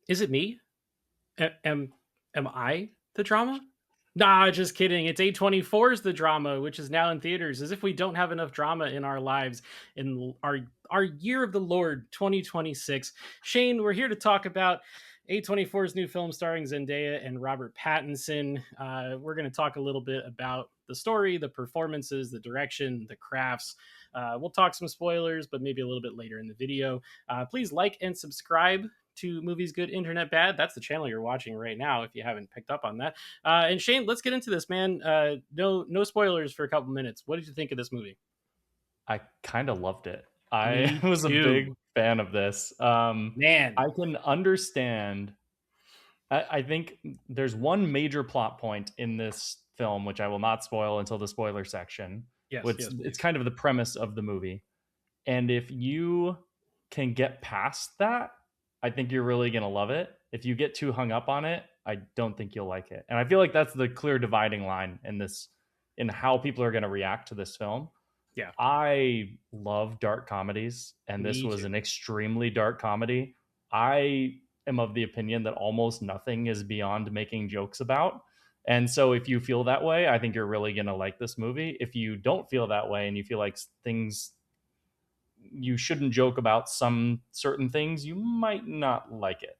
Is it me? Am I the drama? Nah, just kidding. It's A24's the drama, which is now in theaters. As if we don't have enough drama in our lives in our year of the Lord 2026. Shane, we're here to talk about A24's new film starring Zendaya and Robert Pattinson. We're going to talk a little bit about the story, the performances, the direction, the crafts. We'll talk some spoilers, but maybe a little bit later in the video. Please like and subscribe to Movies Good, Internet Bad. That's the channel you're watching right now if you haven't picked up on that. And Shane, let's get into this, man. No spoilers for a couple minutes. What did you think of this movie? I kind of loved it. I Me was a big too, fan of this. man. I can understand. I think there's one major plot point in this film, which I will not spoil until the spoiler section. Yes, Which yes, it's please. kind of the premise of the movie, and if you can get past that, I think you're really gonna love it. If you get too hung up on it, I don't think you'll like it. And I feel like that's the clear dividing line in this, in how people are gonna react to this film. Yeah, I love dark comedies, and this me was too. an extremely dark comedy. I am of the opinion that almost nothing is beyond making jokes about. And so, if you feel that way, I think you're really going to like this movie. If you don't feel that way and you feel like things, you shouldn't joke about some certain things, you might not like it.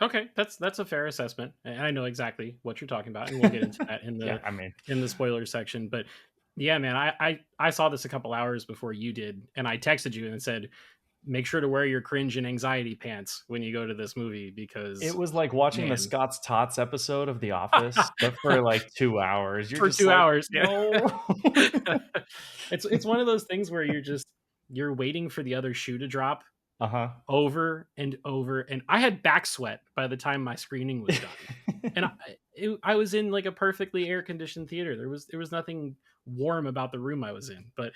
Okay, that's a fair assessment, and I know exactly what you're talking about, and we'll get into that Yeah, I mean, in the spoiler section. But yeah, man, I saw this a couple hours before you did, and I texted you and said, make sure to wear your cringe and anxiety pants when you go to this movie it because, was like watching the man, Scott's Tots episode of The Office, but for like 2 hours. You're for just 2 like, hours, yeah. no. It's one of those things where you're waiting for the other shoe to drop Uh huh. over and over, and I had back sweat by the time my screening was done. And I was in like a perfectly air conditioned theater. There was nothing warm about the room I was in. But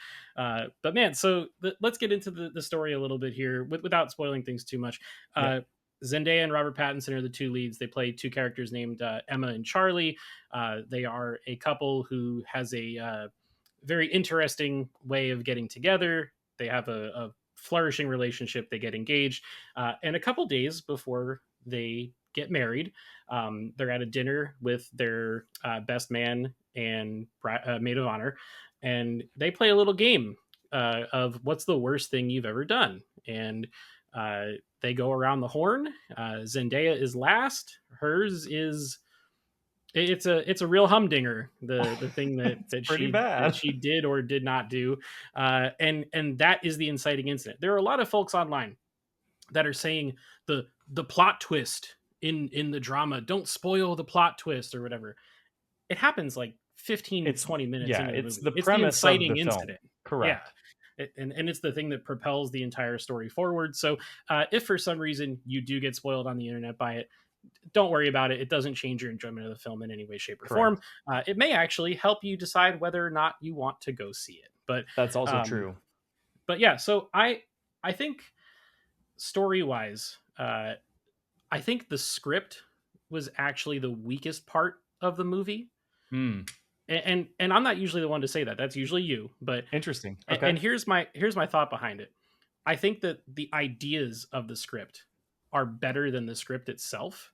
man, so let's get into the story a little bit here without spoiling things too much. Yeah. Uh, Zendaya and Robert Pattinson are the two leads. They play two characters named Emma and Charlie. They are a couple who has a very interesting way of getting together. They have a flourishing relationship. They get engaged, and a couple days before they get married, they're at a dinner with their best man and maid of honor, and they play a little game of what's the worst thing you've ever done. And they go around the horn. Zendaya is last. Hers is it's a real humdinger, the thing that It's pretty bad. she did or did not do, and that is the inciting incident. There are a lot of folks online that are saying the plot twist in the drama, don't spoil the plot twist or whatever. It happens like 15 to It's 20 minutes yeah, into the it's movie. the It's the premise of the inciting film. incident. Yeah. Correct. And it's the thing that propels the entire story forward. So if for some reason you do get spoiled on the internet by it, don't worry about it. It doesn't change your enjoyment of the film in any way, shape, or form. Correct. It may actually help you decide whether or not you want to go see it. That's also Um, true. but yeah, so I think story wise, I think the script was actually the weakest part of the movie. Hmm. And I'm not usually the one to say that. That's usually you. But Interesting. and Okay. here's my thought behind it. I think that the ideas of the script are better than the script itself,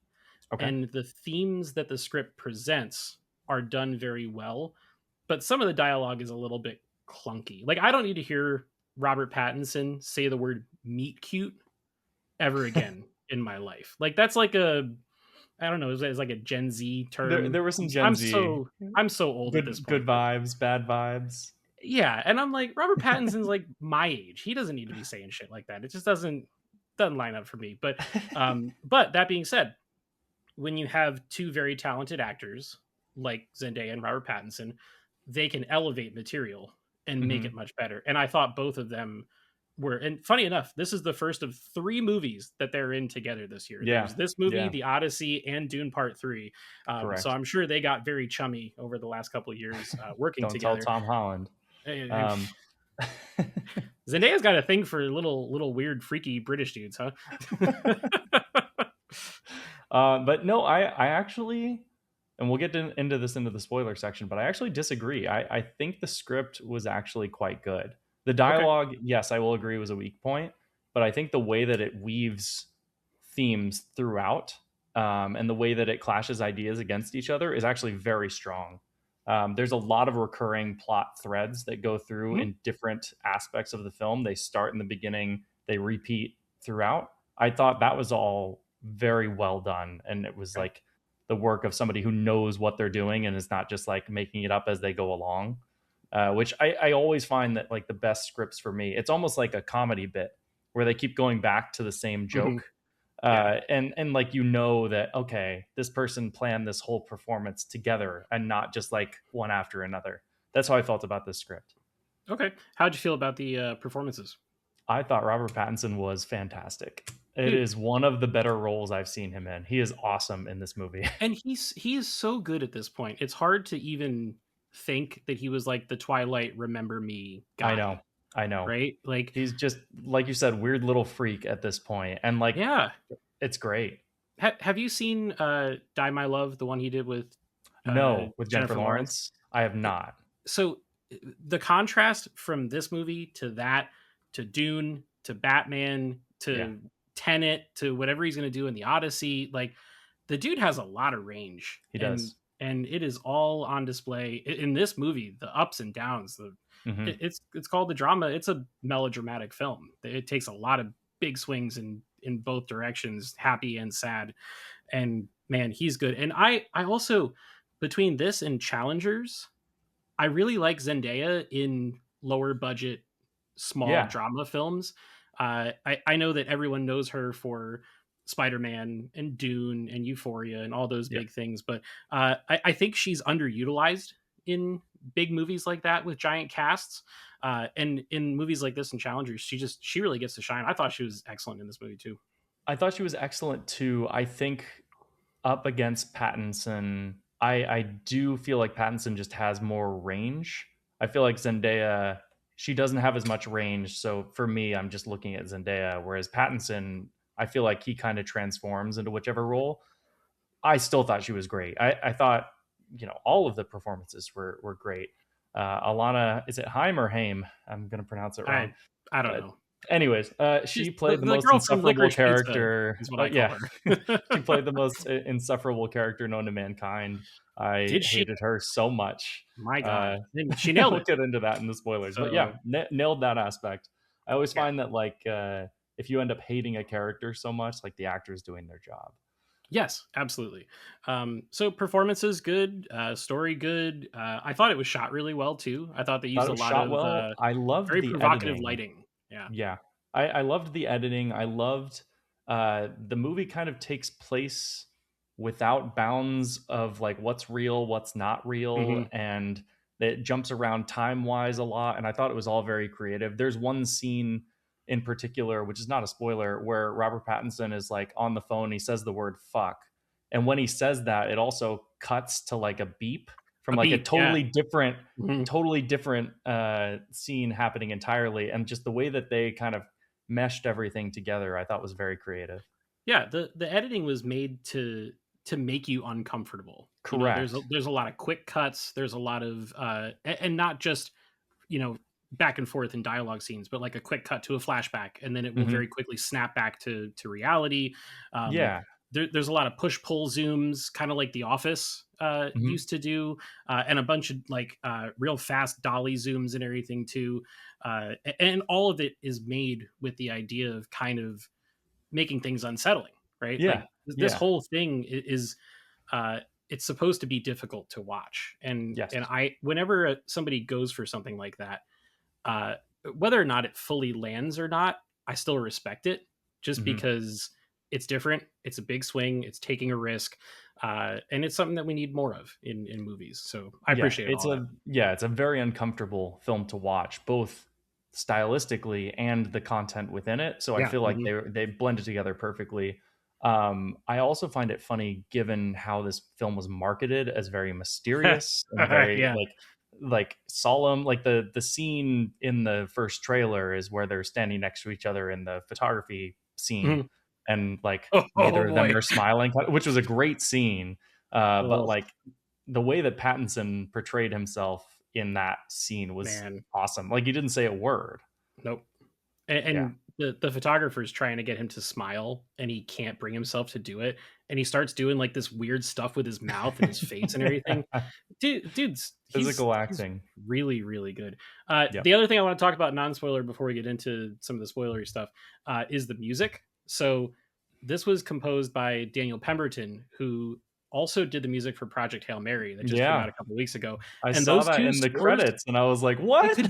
Okay. and the themes that the script presents are done very well, but some of the dialogue is a little bit clunky. Like, I don't need to hear Robert Pattinson say the word meet cute ever again in my life. Like, that's like a, I don't know, it's like a Gen Z There term. there was some Gen I'm Z. so I'm so old at this Good point, but vibes, bad vibes. yeah, and I'm like, Robert Pattinson's like my age. He doesn't need to be saying shit like that. It just doesn't line up for me. But that being said, when you have two very talented actors like Zendaya and Robert Pattinson, they can elevate material and make it Mhm. much better. And I thought both of them were. And funny enough, this is the first of three movies that they're in together this year. There's Yeah. this movie, Yeah. The Odyssey, and Dune Part Three. So Correct. I'm sure they got very chummy over the last couple of years working Don't tell together. Tom Holland. Um Zendaya's got a thing for little weird, freaky British dudes, huh? But no, I actually, and we'll get into this into the spoiler section, but I actually disagree. I think the script was actually quite good. The Okay. dialogue, yes, I will agree, was a weak point, but I think the way that it weaves themes throughout, and the way that it clashes ideas against each other is actually very strong. There's a lot of recurring plot threads that go through Mhm. in different aspects of the film. They start in the beginning, they repeat throughout. I thought that was all very well done, and it was Okay. like the work of somebody who knows what they're doing and is not just like making it up as they go along. Which I always find that like the best scripts for me, it's almost like a comedy bit where they keep going back to the same Mhm. joke, Yeah. and like you know that okay, this person planned this whole performance together and not just like one after another. That's how I felt about this script. Okay. How'd you feel about the performances? I thought Robert Pattinson was fantastic. It Dude, is one of the better roles I've seen him in. He is awesome in this movie. and he is so good at this point. It's hard to even think that he was like the Twilight Remember Me I know, guy, I know. right? Like, He's just like you said, weird little freak at this point, and like yeah. it's great. Have you seen Die My Love, the one he did with No, with Jennifer Jennifer Lawrence? Lawrence, I have not. So the contrast from this movie to that to Dune to Batman Yeah, to Tenet to whatever he's going to do in the Odyssey, like the dude has a lot of range, he and does. it is all on display in this movie. The ups and downs. Hmm. It's called the drama. It's a melodramatic film. It takes a lot of big swings in both directions, happy and sad. And man, he's good. And I also, between this and Challengers, I really like Zendaya in lower budget, small Yeah, drama films. I know that everyone knows her for Spider Man and Dune and Euphoria and all those yeah. big things, but I think she's underutilized in big movies like that with giant casts. And in movies like this and Challengers, she really gets to shine. I thought she was excellent in this movie too. I thought she was excellent too. I think up against Pattinson, I do feel like Pattinson just has more range. I feel like Zendaya, she doesn't have as much range. So for me, I'm just looking at Zendaya, whereas Pattinson, I feel like he kind of transforms into whichever role. I still thought she was great. I thought, all of the performances were great. Alana, is it Haim or Haim? I'm going to pronounce it wrong. I don't Uh, know. anyways, She's she played the the most girl from insufferable Licorice Pizza character. is what Oh I call yeah, her. she played the most insufferable character known to mankind. I Did she? hated her so much. My Uh, God, and she nailed we'll it. get into that in the spoilers, but yeah, So nailed that aspect. I always yeah, find that like if you end up hating a character so much, like the actor's doing their job. yes, absolutely. So performances good, story good. I thought it was shot really well too. I thought they Thought used it a was lot shot of well. I loved very the provocative editing. lighting. Yeah. Yeah. I loved the editing. I loved the movie kind of takes place without bounds of like what's real, what's not real, Hmm. and it jumps around time wise a lot. And I thought it was all very creative. There's one scene in particular, which is not a spoiler, where Robert Pattinson is like on the phone, he says the word fuck. And when he says that, it also cuts to like a beep from A like a beep. Yeah. Mhm. totally different scene happening entirely, and just the way that they kind of meshed everything together, I thought was very creative. Yeah, the editing was made to make you uncomfortable. You know, Correct. there's a lot of quick cuts. There's a lot of and not just back and forth in dialogue scenes, but like a quick cut to a flashback, and then it will very Hmm. quickly snap back to reality. Um, Yeah. there's a lot of push pull zooms, kind of like The Office Hmm. used to do, and a bunch of like real fast dolly zooms and everything too. And all of it is made with the idea of kind of making things unsettling, right? Yeah. Like this Yeah. whole thing is uh, it's supposed to be difficult to watch, and Yes. I whenever somebody goes for something like that, uh, whether or not it fully lands or not, I still respect it just Hmm. because it's different. It's a big swing. It's taking a risk, and it's something that we need more of in movies. So I Yeah, appreciate all that. it's a very uncomfortable film to watch, both stylistically and the content within it. So I Yeah. feel like Mhm. they blended together perfectly. I also find it funny given how this film was marketed as very mysterious and very Yeah. like solemn. Like the scene in the first trailer is where they're standing next to each other in the photography scene, Mhm. and like Oh neither of them boy. are smiling, which was a great scene. But Oh like the way that Pattinson portrayed himself in that scene was man. awesome. Like he didn't say a word. Nope. And, Yeah. the photographer's trying to get him to smile, and he can't bring himself to do it, and he starts doing, like, this weird stuff with his mouth and his face and everything. Dude's Physical he's acting. really, really good. Yep. The other thing I wanna talk about, non-spoiler, before we get into some of the spoilery stuff, is the music. So, this was composed by Daniel Pemberton, who also did the music for Project Hail Mary that just came out Yeah. a couple weeks ago, I and saw those that 2 in the scores, credits and I was like, "What?" they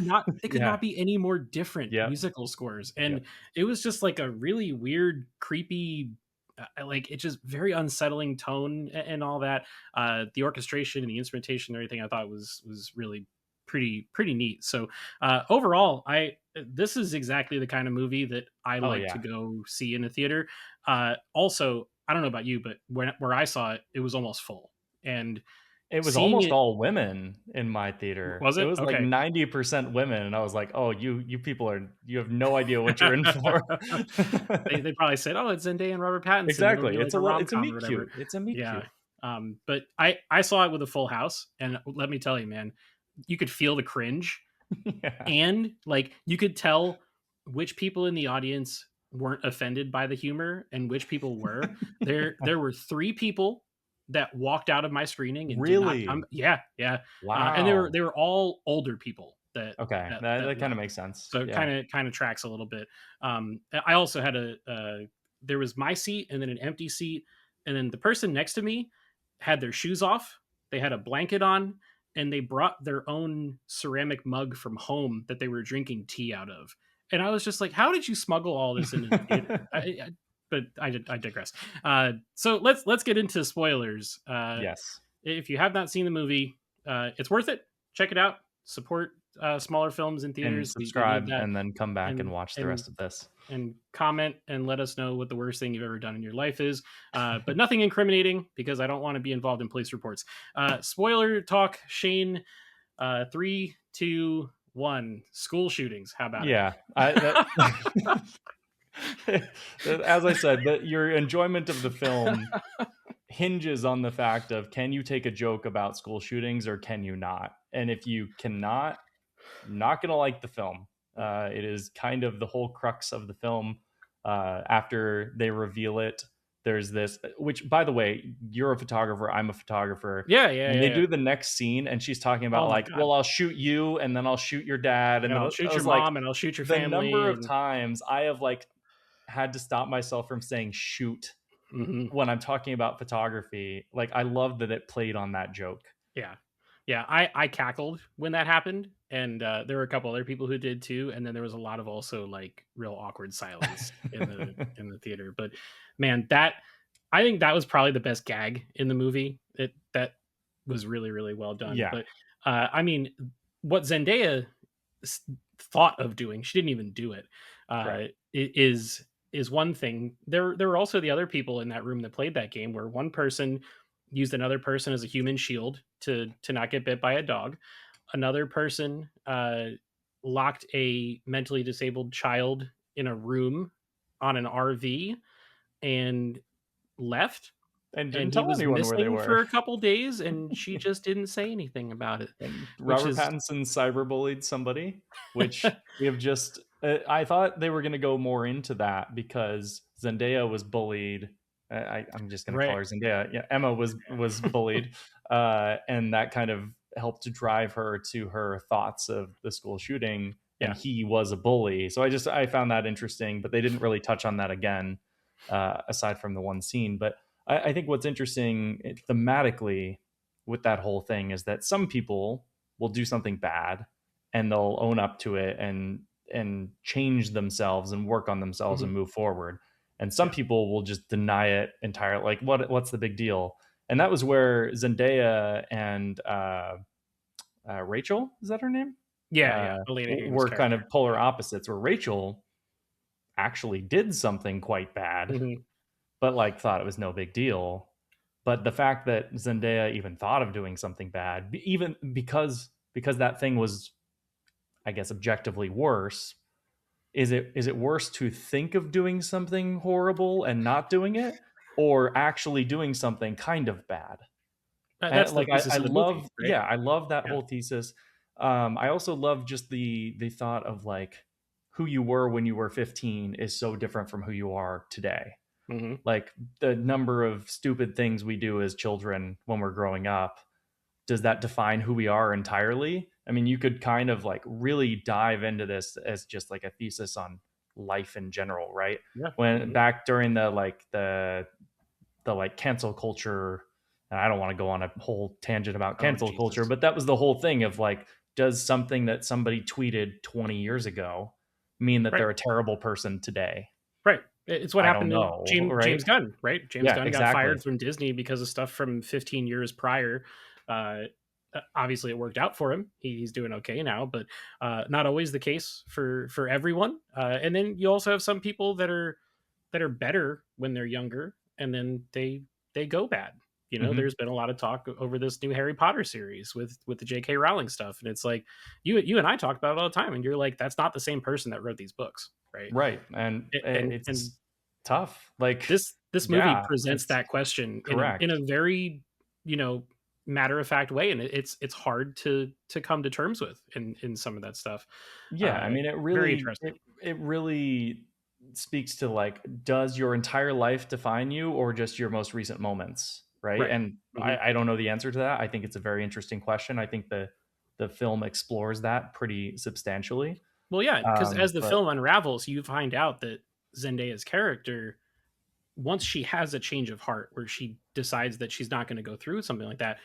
could Yeah. not be any more different Yep. musical scores, Yep. and it was just like a really weird, creepy, like, it just very unsettling tone and all that. The orchestration and the instrumentation and everything I thought was really pretty neat. So overall, I this is exactly the kind of movie that I Oh, like to yeah. go see in a theater. Also, I don't know about you, but where I saw it, it was almost full, and It was seeing almost it all women in my theater. was It it was like okay. 90% women, and I was like, "Oh, you people are you have no idea what you're in for." They probably said, "Oh, it's Zendaya and Robert Pattinson. It'll Exactly. be like a It's a rom-com or meet whatever." cute. It's a meet Yeah. cute. But I saw it with a full house, and let me tell you, man, you could feel the cringe, Yeah. and, like, you could tell which people in the audience weren't offended by the humor and which people were. There were 3 people that walked out of my screening and did not come. Really? Yeah, yeah, and Wow. they were all older people Okay. That that kinda left. makes sense. So it Yeah. kinda tracks a little bit. I also had there was my seat and then an empty seat, and then the person next to me had their shoes off, they had a blanket on, and they brought their own ceramic mug from home that they were drinking tea out of. And I was just like, "How did you smuggle all this into the theater?" But I digress. So let's get into spoilers. Yes. If you have not seen the movie, it's worth it. Check it out. Support smaller films in And theaters. We need subscribe that, and then come back and and watch the and rest of this. and comment and let us know what the worst thing you've ever done in your life is. But nothing incriminating, because I don't want to be involved in police reports. Spoiler talk, Shane. 3, 2, 1. School shootings. How about it? Yeah. I that as I said, that your enjoyment of the film hinges on the fact of can you take a joke about school shootings or can you not? And if you cannot, you're not going to like the film. It is kind of the whole crux of the film. After they reveal it, there's this, which, by the way, you're a photographer, I'm a photographer. Yeah, yeah, When yeah, they yeah. do the next scene and she's talking Oh about, my like, god. well, I'll shoot you and then I'll shoot your dad. And And then I'll I shoot your was like, mom, and I'll shoot your the number family, of and times I have like had to stop myself from saying shoot mhm. when I'm talking about photography. Like, I love that it played on that joke. Yeah. Yeah, I cackled when that happened, and, there were a couple other people who did too, and then there was a lot of also, like, real awkward silence in the theater. But, man, that I think that was probably the best gag in the movie. That was really, really well done. Yeah, But, I mean, what Zendaya s thought of doing, she didn't even do it, right. is one thing. There were also the other people in that room that played that game, where one person used another person as a human shield to not get bit by a dog. Another person locked a mentally disabled child in a room on an RV and left. And And didn't he tell was anyone where they missing were. for a couple days, and she just didn't say anything about it, And which Robert is Pattinson cyberbullied somebody, which we have just. I thought they were going to go more into that because Zendaya was bullied. I'm just going to call right. her Zendaya. Yeah, Emma was bullied, and that kind of helped to drive her to her thoughts of the school shooting. And Yeah. he was a bully, so I found that interesting, but they didn't really touch on that again, aside from the one scene. But I think what's interesting thematically with that whole thing is that some people will do something bad and they'll own up to it and change themselves and work on themselves Mhm. and move forward. And some Yeah. people will just deny it entirely. Like, what's the big deal? And that was where Zendaya and Rachel, is that her name? Yeah, yeah. Elena Hayden's Were kind character. of polar opposites. Where Rachel actually did something quite bad, Mhm. but like thought it was no big deal. But the fact that Zendaya even thought of doing something bad, even because that thing was, I guess, objectively worse. Is it worse to think of doing something horrible and not doing it, or actually doing something kind of bad? And That's the like thesis I of the movie, love, right? yeah, I love that Yeah. whole thesis. I also love just the thought of like who you were when you were 15 is so different from who you are today. Hmm. Like the number of stupid things we do as children when we're growing up, does that define who we are entirely? I mean, you could kind of like really dive into this as just like a thesis on life in general, right? Yeah. When Hmm. back during the like the like cancel culture, and I don't want to go on a whole tangent about Oh, cancel culture, Jesus. but that was the whole thing of like, does something that somebody tweeted 20 years ago mean that Right. they're a terrible person today? Right. It's what I don't happened to know, James right? Gunn, right? James Yeah, Gunn got exactly. fired from Disney because of stuff from 15 years prior. Obviously, it worked out for him. He's doing okay now, but not always the case for everyone. And then you also have some people that are better when they're younger, and then they go bad. You know, Hmm. there's been a lot of talk over this new Harry Potter series with the J.K. Rowling stuff, and it's like you and I talk about it all the time, and you're like, that's not the same person that wrote these books, right? Right. And And it's tough. Like, this movie yeah, presents it's that question in correct. a very, you know, matter of fact way, and it's hard to come to terms with in some of that stuff. Yeah, I uh mean, Very interesting. it really speaks to like, does your entire life define you or just your most recent moments, right? Right. And Hmm. I don't know the answer to that. I think it's a very interesting question. I think the film explores that pretty substantially. Well, yeah, because as the But film unravels, you find out that Zendaya's character, once she has a change of heart where she decides that she's not going to go through with something like that,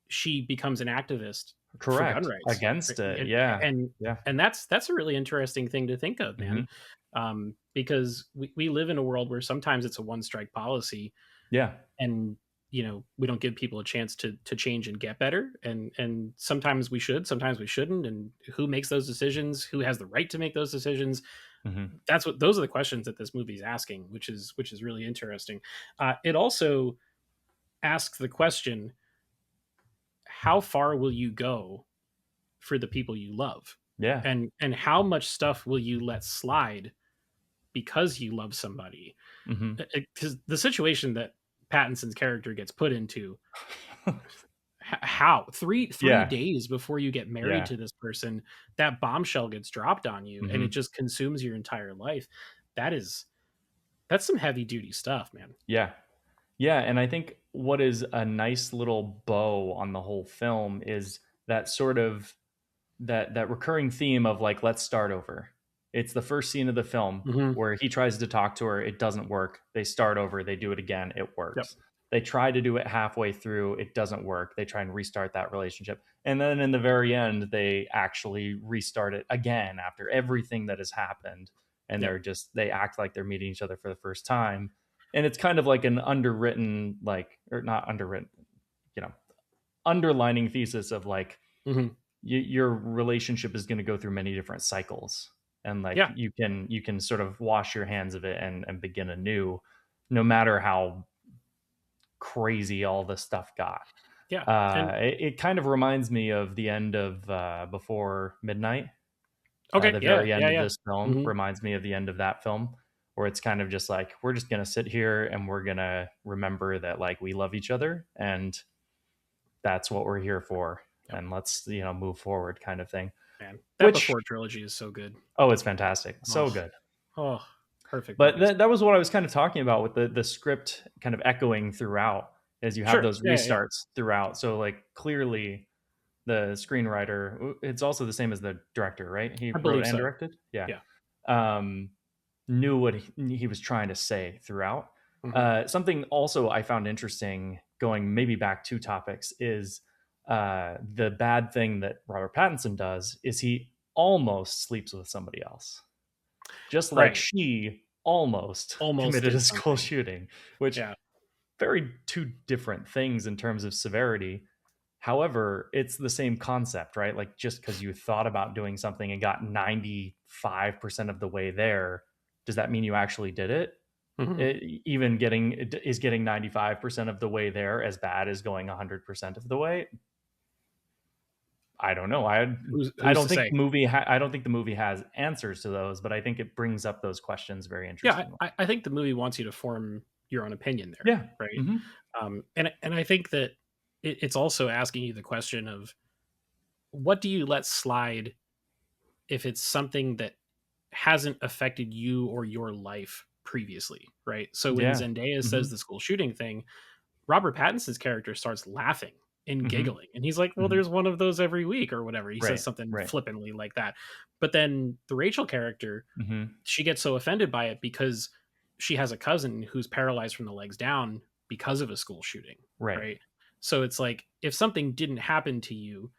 she becomes an activist for gun correct, rights. against Right? it. And Yeah, and yeah. that's a really interesting thing to think of, Hmm. man. Because we live in a world where sometimes it's a one strike policy, Yeah. and we don't give people a chance to change and get better, and sometimes we should, sometimes we shouldn't, and who makes those decisions, who has the right to make those decisions? Hmm. Those are the questions that this movie's asking, which is really interesting. It also asks the question, how far will you go for the people you love, Yeah. and how much stuff will you let slide because you love somebody? Hmm. Because the situation that Pattinson's character gets put into, how three Yeah. days before you get married Yeah. to this person, that bombshell gets dropped on you, and it Hmm. just consumes your entire life. That is that's some heavy duty stuff, man. Yeah. Yeah, and I think what is a nice little bow on the whole film is that sort of that recurring theme of like, let's start over. It's the first scene of the film Hmm. where he tries to talk to her, it doesn't work. They start over, they do it again, it Yep. works. They try to do it halfway through, it doesn't work. They try and restart that relationship. And then in the very end, they actually restart it again after everything that has happened. And Yep. they act like they're meeting each other for the first time. And it's kind of like an underwritten, like, or not underwritten, you know, underlining thesis of like, Hmm. your relationship is going to go through many different cycles, and like Yeah. you can sort of wash your hands of it and begin anew, no matter how crazy all this stuff got. Yeah. And It kind of reminds me of the end of Before Midnight. okay. The Yeah. very end Yeah. of Yeah. this film Hmm. reminds me of the end of that film, where it's kind of just like, we're just going to sit here and we're going to remember that like we love each other, and that's what we're here for, Yep. and let's, move forward, kind of thing. Man, that Which, Before trilogy is so good. oh, it's fantastic. Oh, So good. oh, perfect But movies. that was what I was kind of talking about with the script kind of echoing throughout, as you have Sure. those Yeah. Yeah. Yeah. restarts throughout. So like clearly the screenwriter, it's also the same as the director, right? He I wrote believe and so. directed. Yeah. Yeah. Um, knew what he was trying to say throughout. Hmm. Something also I found interesting, going maybe back two topics, is the bad thing that Robert Pattinson does is he almost sleeps with somebody else, just like Right. she almost Almost committed a did school something. shooting, which Yeah. very two different things in terms of severity. However, it's the same concept, right? Like, just because you thought about doing something and got 95% of the way there, does that mean you actually did it? Hmm. Even getting is getting 95% of the way there as bad as going 100% of the way? I don't know. I Who's don't to think say? I don't think the movie has answers to those, but I think it brings up those questions very Yeah, interestingly. I think the movie wants you to form your own opinion there, Yeah. right? Hmm. And I think that it's also asking you the question of, what do you let slide if it's something that hasn't affected you or your life previously, right? So when Yeah. Zendaya says Mhm. the school shooting thing, Robert Pattinson's character starts laughing and Mhm. giggling, and he's like, "Well, Mhm. there's one of those every week," or whatever. He says Right. something Right. flippantly like that. But then the Rachel character, Mhm. she gets so offended by it because she has a cousin who's paralyzed from the legs down because of a school shooting, Right. right? So it's like, if something didn't happen to you,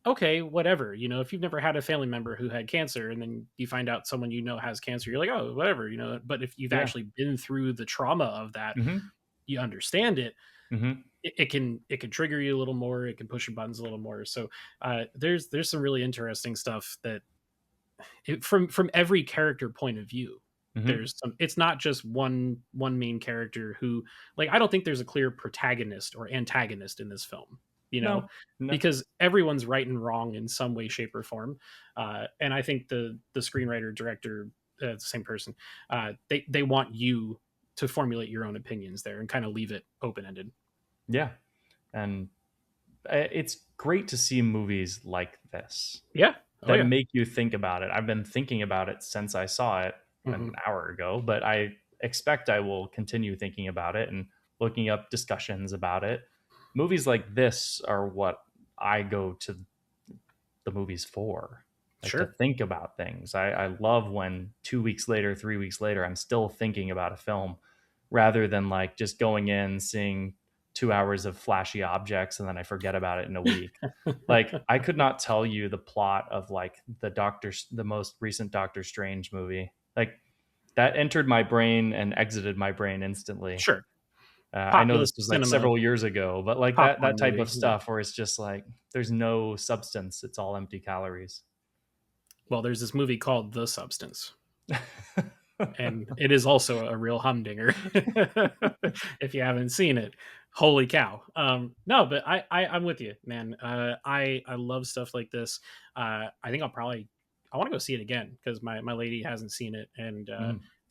okay, whatever. If you've never had a family member who had cancer and then you find out someone has cancer, you're like, oh, whatever. But if you've Yeah. actually been through the trauma of that, Mhm. you understand it. Mhm. It can trigger you a little more. It can push your buttons a little more. So there's some really interesting stuff that from every character point of view. Mhm. There's some. It's not just one main character who, like, I don't think there's a clear protagonist or antagonist in this film. You know, No. No. because everyone's right and wrong in some way, shape, or form. And I think the screenwriter, director, the same person. They want you to formulate your own opinions there and kind of leave it open ended. Yeah. And it's great to see movies like this Yeah. Oh that yeah. make you think about it. I've been thinking about it since I saw it an Hmm. hour ago, but I expect I will continue thinking about it and looking up discussions about it. Movies like this are what I go to the movies for, like to Sure. think about things. I love when 2 weeks later, 3 weeks later, I'm still thinking about a film rather than like just going in, seeing 2 hours of flashy objects and then I forget about it in a week. Like I could not tell you the plot of like the most recent Doctor Strange movie. Like that entered my brain and exited my brain instantly. Sure. I know Populist this was like cinema, several years ago, but like that popcorn type of movie. Yeah. stuff where it's just like there's no substance, it's all empty calories. Well, there's this movie called The Substance, and it is also a real humdinger. If you haven't seen it, holy cow! No, but I'm with you, man. I love stuff like this. I think I want to go see it again because my lady hasn't seen it, and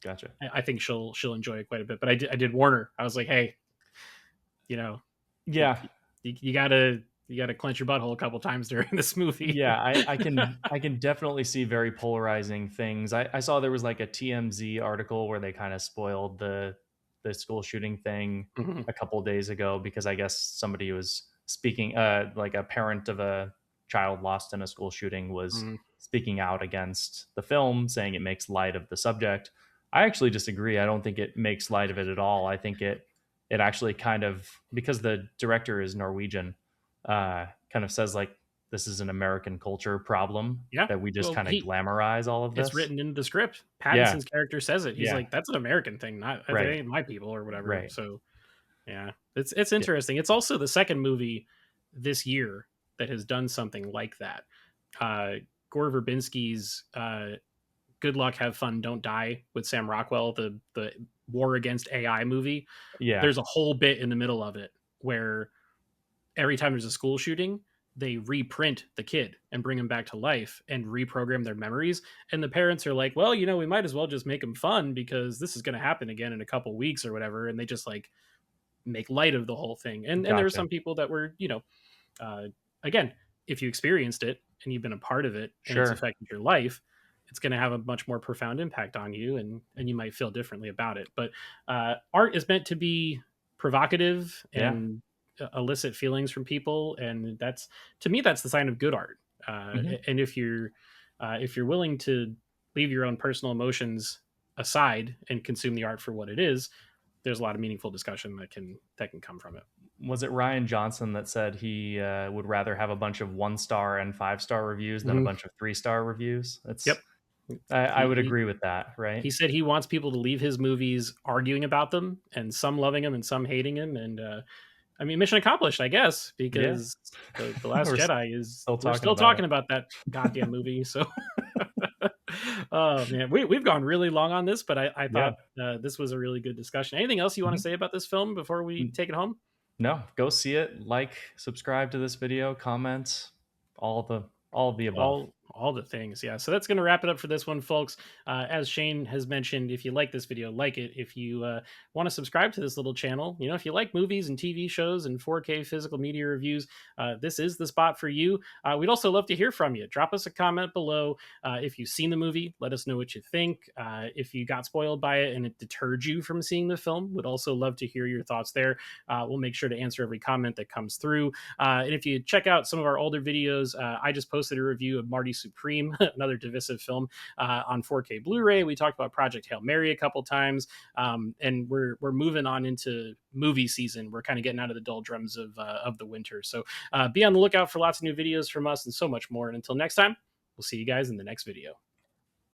Gotcha. I think she'll enjoy it quite a bit. But I did warn her. I was like, hey, you know, you, Yeah, you gotta clench your butthole a couple times during this movie. yeah, I can definitely see very polarizing things. I saw there was like a TMZ article where they kind of spoiled the school shooting thing Mhm, a couple days ago because I guess somebody was speaking, like a parent of a child lost in a school shooting was mhm. speaking out against the film, saying it makes light of the subject. I actually disagree. I don't think it makes light of it at all. I think it actually kind of, because the director is Norwegian, kind of says like this is an American culture problem Yeah. that we just Well, kind of glamorize all of it's this. written in the script. Yeah, Pattinson's character says it. He's yeah, like, "That's an American thing, not that right, ain't my people or whatever." right. So, yeah, it's Yeah, interesting. It's also the second movie this year that has done something like that. Uh, Gore Verbinski's "Good Luck, Have Fun, Don't Die" with Sam Rockwell, the war against AI movie. yeah, There's a whole bit in the middle of it where every time there's a school shooting, they reprint the kid and bring him back to life and reprogram their memories. And the parents are like, well, we might as well just make him fun because this is going to happen again in a couple weeks or whatever. And they just like make light of the whole thing. And there were gotcha. some people that were, uh, again, if you experienced it and you've been a part of it and it's Sure. affected your life, it's going to have a much more profound impact on you, and you might feel differently about it. But art is meant to be provocative Yeah. and elicit feelings from people, and that's, to me, that's the sign of good art. Hmm. And if you're willing to leave your own personal emotions aside and consume the art for what it is, there's a lot of meaningful discussion that can come from it. Was it Ryan Johnson that said he would rather have a bunch of 1 star and 5 star reviews than a Mhm. bunch of 3 star reviews? Yep. I He, would he agree with that. Right. he said he wants people to leave his movies arguing about them, and some loving him and some hating him. And I mean, mission accomplished, I guess, Yeah. because the Last We're Jedi is still we're talking still about it. talking about that goddamn movie. So, oh man, we've gone really long on this, but I Yeah. thought this was a really good discussion. Anything else you want to Mhm. say about this film before we take it home? No, go see it. Like, subscribe to this video, comment, all the above. All the things, yeah. So that's going to wrap it up for this one, folks. As Shane has mentioned, if you like this video, like it. If you want to subscribe to this little channel, if you like movies and TV shows and 4K physical media reviews, this is the spot for you. We'd also love to hear from you. Drop us a comment below. If you've seen the movie, let us know what you think. If you got spoiled by it and it deterred you from seeing the film, would also love to hear your thoughts there. We'll make sure to answer every comment that comes through. And if you check out some of our older videos, I just posted a review of Marty Supreme, another divisive film, on 4K Blu-ray. We talked about Project Hail Mary a couple times, and we're moving on into movie season. We're kind of getting out of the doldrums of the winter. So be on the lookout for lots of new videos from us and so much more. And until next time, we'll see you guys in the next video.